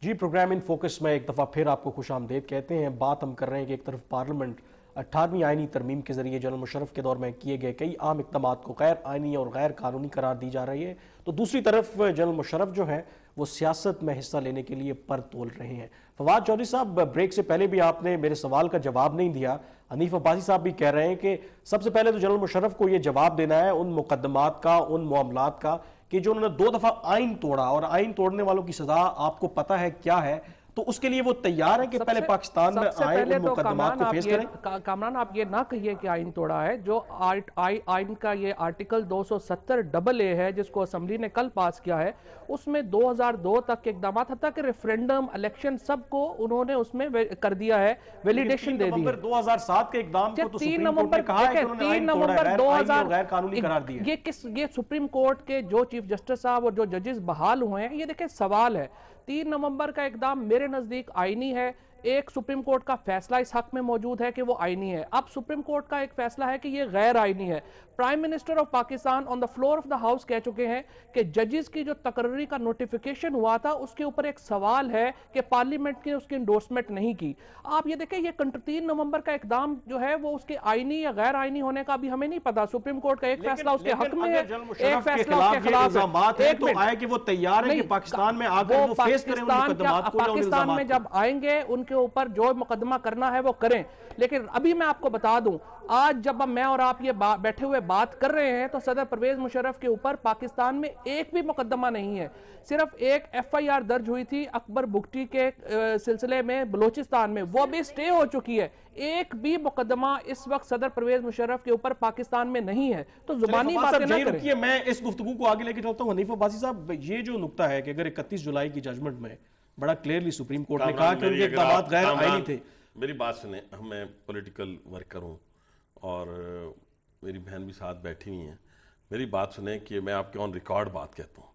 G programme in focus میں ایک دفعہ پھر آپ کو خوش آمدید کہتے ہیں. بات ہم کر رہے ہیں کہ ایک طرف پارلیمنٹ 18ویں آئینی ترمیم کے ذریعے جنرل مشرف کے دور میں کیے گئے کئی عام اقدامات کو غیر آئینی اور غیر قانونی قرار دی جا رہی ہے، تو دوسری طرف جنرل مشرف جو ہے وہ سیاست میں حصہ لینے کے لیے پر تول رہے ہیں. فواد چودھری صاحب، بریک سے پہلے بھی آپ نے میرے سوال کا جواب نہیں دیا. حنیف عباسی صاحب بھی کہہ رہے ہیں کہ سب سے پہلے تو جنرل مشرف کو یہ جواب دینا ہے ان مقدمات کا، ان معاملات کا کہ جو انہوں نے 2 دفعہ آئین توڑا، اور آئین توڑنے والوں کی سزا آپ کو پتہ ہے کیا ہے، تو اس کے لیے وہ تیار ہیں کہ پہلے پاکستان میں آئیں، ان مقدمات کو فیس کریں. کامران آپ یہ نہ کہیے کہ آئین توڑا ہے. جو آئین کا یہ آرٹیکل 270 ہے جس کو اسمبلی نے کل پاس کیا ہے، اس میں 2002 تک کے اقدامات، حتیٰ کہ ریفرینڈم، الیکشن، سب کو انہوں نے اس میں کر دیا ہے، ویلیڈیشن دے دی ہے. 3 نومبر 2007 کے اقدام کو تو 3 سپریم کورٹ نے کہا ہے کہ انہوں نے آئین توڑا ہے، غیر آئینی اور غیر قانونی قرار دیا ہے. یہ سپریم کورٹ کے جو چیف جسٹس صاحب اور جو ججز بحال ہوئے ہیں، یہ دیکھیں سوال ہے. 3 نومبر کا اقدام میرے نزدیک آئینی ہے. ایک سپریم کورٹ کا فیصلہ اس حق میں موجود ہے کہ وہ آئینی ہے. اب سپریم کورٹ کا ایک فیصلہ ہے کہ یہ غیر آئینی ہے. Prime minister of Pakistan on the floor of the house کہہ چکے ہیں کہ ججز کی جو تقرری کا نوٹیفیکیشن ہوا تھا اس کے اوپر ایک سوال ہے کہ پارلیمنٹ نے اس کی انڈورسمنٹ نہیں کی. آپ یہ دیکھیں، یہ 3 نومبر کا اقدام جو ہے وہ اس کے آئینی یا غیر آئینی ہونے کا بھی ہمیں نہیں پتا. سپریم کورٹ کا ایک فیصلہ اس کے حق میں ہے، ایک فیصلہ اس کے خلاف ہے. تو آئے کہ وہ تیار ہیں کہ پاکستان میں آ کر وہ فیس کریں ان مقدمات کو. پاکستان میں جب آئیں گے ان کے اوپر جو مقدمہ کرنا ہے وہ کریں. لیکن ابھی میں آپ کو بتا دوں، آج جب میں اور آپ یہ بیٹھے ہوئے بات کر رہے ہیں تو صدر پرویز مشرف کے اوپر پاکستان میں ایک بھی مقدمہ نہیں ہے. صرف ایک FIR درج ہوئی تھی اکبر بگٹی کے سلسلے میں بلوچستان میں، وہ بھی سٹے ہو چکی ہے. ایک بھی مقدمہ اس وقت صدر پرویز مشرف کے اوپر پاکستان میں نہیں ہے. تو زبانی باتیں نہ کریں. میں اس گفتگو کو آگے لے کے چلتا ہوں. حنیف عباسی صاحب، یہ جو نکتہ ہے کہ اگر 31 جولائی کی ججمنٹ میں بڑا کلیئرلی سپریم کورٹ نے کہا کہ ان کے اقدامات غیر آئینی تھے. میری بات سنیں، میں پولیٹیکل ورکر ہوں اور میری بہن بھی ساتھ بیٹھی ہوئی ہیں. میری بات سنیں کہ میں آپ کے آن ریکارڈ بات کہتا ہوں،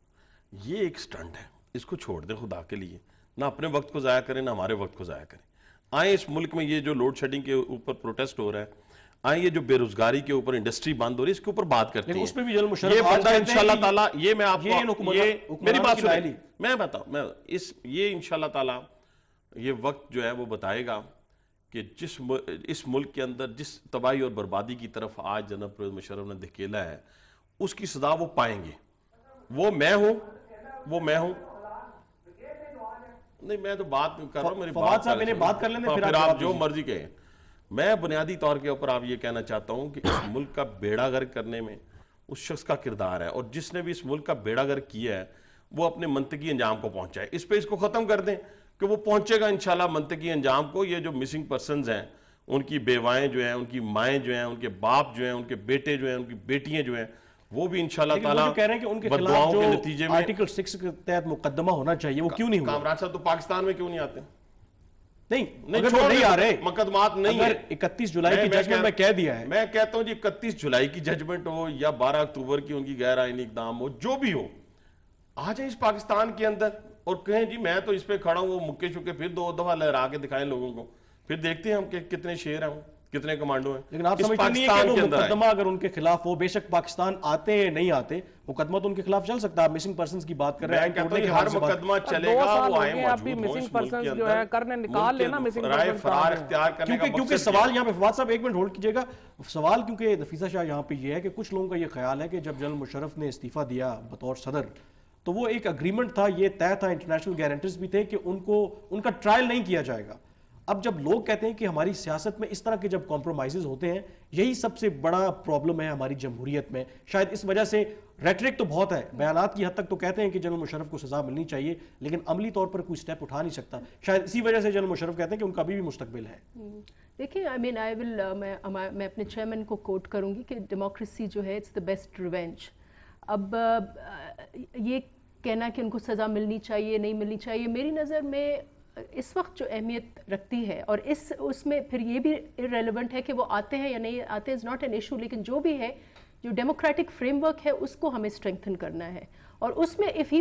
یہ ایک سٹنٹ ہے، اس کو چھوڑ دیں خدا کے لیے. نہ اپنے وقت کو ضائع کریں، نہ ہمارے وقت کو ضائع کریں. آئیں اس ملک میں یہ جو لوڈ شیڈنگ کے اوپر پروٹیسٹ ہو رہا ہے، آئیں یہ جو بے روزگاری کے اوپر انڈسٹری بند ہو رہی ہے، اس کے اوپر بات کرتے ہیں. اس پہ بھی جنرل مشرف یہ بندہ انشاءاللہ تعالیٰ، یہ میں آپ کو، میری بات سنیں، میں بتاؤں، یہ انشاءاللہ تعالیٰ یہ وقت جو ہے وہ بتائے گا کہ اس ملک کے اندر جس تباہی اور بربادی کی طرف آج جنرل پرویز مشرف نے دھکیلا ہے، اس کی سزا وہ پائیں گے. وہ میں ہوں نہیں، میں تو بات کر رہا ہوں، میری فواد صاحب انہیں بات کر لیں، پھر آپ جو مرضی کہیں. میں بنیادی طور کے اوپر آپ یہ کہنا چاہتا ہوں کہ اس ملک کا بیڑا غرق کرنے میں اس شخص کا کردار ہے، اور جس نے بھی اس ملک کا بیڑا غرق کیا ہے وہ اپنے منطقی انجام کو پہنچائے. اس پہ اس کو ختم کر دیں کہ وہ پہنچے گا انشاءاللہ منطقی انجام کو. یہ جو مسنگ پرسنز ہیں، ان کی بیوائیں جو ہیں، ان کی مائیں جو ہیں، ان کے باپ جو ہیں، ان کے بیٹے جو ہیں، ان کی بیٹیاں جو ہیں، وہ بھی انشاءاللہ تعالیٰ کہہ رہے ہیں کہ ان کے خلاف جو آرٹیکل 6 کے تحت مقدمہ ہونا چاہیے وہ کیوں نہیں ہوا؟ کامران صاحب تو پاکستان میں کیوں نہیں آتے؟ نہیں آ رہے مقدمات نہیں ہے. 31 جولائی کی ججمنٹ میں کہہ دیا ہے. میں کہتا ہوں جی 31 جولائی کی ججمنٹ ہو یا 12 اکتوبر کی ان کی غیر آئینی اقدام ہو، جو بھی ہو، آ جائیں اس پاکستان کے اندر اور کہیں جی میں تو اس پہ کھڑا ہوں. وہ مکے شکے پھر 2 دفعہ لہرا کے دکھائیں لوگوں کو، پھر دیکھتے ہیں ہم کہ کتنے شیر ہیں، کتنے کمانڈو ہیں. لیکن آپ سمجھتے نہیں ہیں کہ وہ مقدمہ اگر ان کے خلاف ہو، بے شک پاکستان آتے ہیں نہیں آتے، مقدمہ تو ان کے خلاف چل سکتا ہے. مسنگ پرسنز کی بات کر رہے ہیں، ہر مقدمہ چلے گا، وہ آئیں موجود ہوں اس ملک کے اندر، رائے فرار اختیار کرنے کا مقصد. کیونکہ سوال یہاں پہ فواد صاحب 1 منٹ ہولڈ کیجئے گا. سوال کیونکہ نفیسہ شاہ یہاں پہ یہ ہے کہ کچھ لوگوں کا یہ خیال ہے کہ جب جنرل مشرف نے استعفیٰ دیا بطور صدر تو وہ ایک اگریمنٹ تھا، یہ طے تھا، انٹرنیشنل گارنٹیز بھی تھے کہ ان کا ٹرائل نہیں کیا جائے گا. اب جب لوگ کہتے ہیں کہ ہماری سیاست میں اس طرح کے جب کمپرومائزز ہوتے ہیں، یہی سب سے بڑا پرابلم ہے ہماری جمہوریت میں. شاید اس وجہ سے ریٹرک تو بہت ہے، بیانات کی حد تک تو کہتے ہیں کہ جنرل مشرف کو سزا ملنی چاہیے، لیکن عملی طور پر کوئی سٹیپ اٹھا نہیں سکتا. شاید اسی وجہ سے جنرل مشرف کہتے ہیں کہ ان کا بھی مستقبل ہے. دیکھیں میں اپنے چیئرمین کو کوٹ کروں گی کہ ڈیموکریسی جو ہے اٹس دا بیسٹ ریونج. اب یہ کہنا کہ ان کو سزا ملنی چاہیے نہیں ملنی چاہیے، میری نظر میں اس وقت جو اہمیت رکھتی ہے، اور اس میں پھر یہ بھی irrelevant ہے کہ وہ آتے ہیں یا نہیں آتے، از ناٹ این ایشو. لیکن جو بھی ہے، جو ڈیموکریٹک فریم ورک ہے اس کو ہمیں اسٹرینگتھن کرنا ہے، اور اس میں اف ہی